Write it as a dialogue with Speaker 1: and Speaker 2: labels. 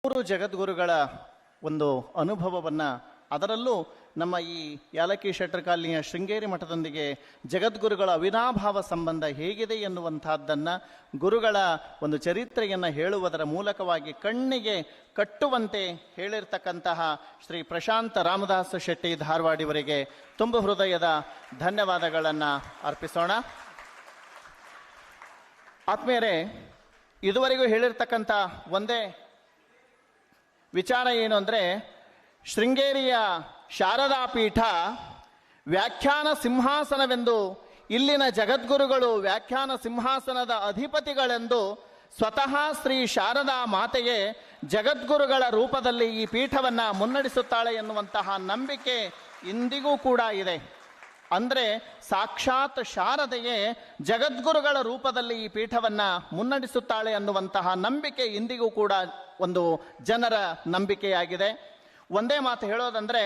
Speaker 1: ಮೂರು ಜಗದ್ಗುರುಗಳ ಒಂದು ಅನುಭವವನ್ನು, ಅದರಲ್ಲೂ ನಮ್ಮ ಈ ಯಾಲಕ್ಕಿ ಶೆಟ್ಟರ್ ಕಾಲನಿಯ ಶೃಂಗೇರಿ ಮಠದೊಂದಿಗೆ ಜಗದ್ಗುರುಗಳ ಅವಿನಾಭಾವ ಸಂಬಂಧ ಹೇಗಿದೆ ಎನ್ನುವಂತಹದ್ದನ್ನು, ಗುರುಗಳ ಒಂದು ಚರಿತ್ರೆಯನ್ನು ಹೇಳುವುದರ ಮೂಲಕವಾಗಿ ಕಣ್ಣಿಗೆ ಕಟ್ಟುವಂತೆ ಹೇಳಿರ್ತಕ್ಕಂತಹ ಶ್ರೀ ಪ್ರಶಾಂತ ರಾಮದಾಸ ಶೆಟ್ಟಿ ಧಾರವಾಡಿಯವರಿಗೆ ತುಂಬ ಹೃದಯದ ಧನ್ಯವಾದಗಳನ್ನು ಅರ್ಪಿಸೋಣ. ಆತ್ಮೀಯರೇ, ಇದುವರೆಗೂ ಹೇಳಿರ್ತಕ್ಕಂಥ ಒಂದೇ ವಿಚಾರ ಏನು ಅಂದರೆ, ಶೃಂಗೇರಿಯ ಶಾರದಾ ಪೀಠ ವ್ಯಾಖ್ಯಾನ ಸಿಂಹಾಸನವೆಂದು, ಇಲ್ಲಿನ ಜಗದ್ಗುರುಗಳು ವ್ಯಾಖ್ಯಾನ ಸಿಂಹಾಸನದ ಅಧಿಪತಿಗಳೆಂದು ಸ್ವತಃ ಶ್ರೀ ಶಾರದಾ ಮಾತೆಯೇ ಜಗದ್ಗುರುಗಳ ರೂಪದಲ್ಲಿ ಈ ಪೀಠವನ್ನು ಮುನ್ನಡೆಸುತ್ತಾಳೆ ಎನ್ನುವಂತಹ ನಂಬಿಕೆ ಇಂದಿಗೂ ಕೂಡ ಇದೆ. ಅಂದರೆ ಸಾಕ್ಷಾತ್ ಶಾರದೆಯೇ ಜಗದ್ಗುರುಗಳ ರೂಪದಲ್ಲಿ ಈ ಪೀಠವನ್ನು ಮುನ್ನಡೆಸುತ್ತಾಳೆ ಅನ್ನುವಂತಹ ನಂಬಿಕೆ ಇಂದಿಗೂ ಕೂಡ ಒಂದು ಜನರ ನಂಬಿಕೆಯಾಗಿದೆ. ಒಂದೇ ಮಾತು ಹೇಳೋದಂದರೆ,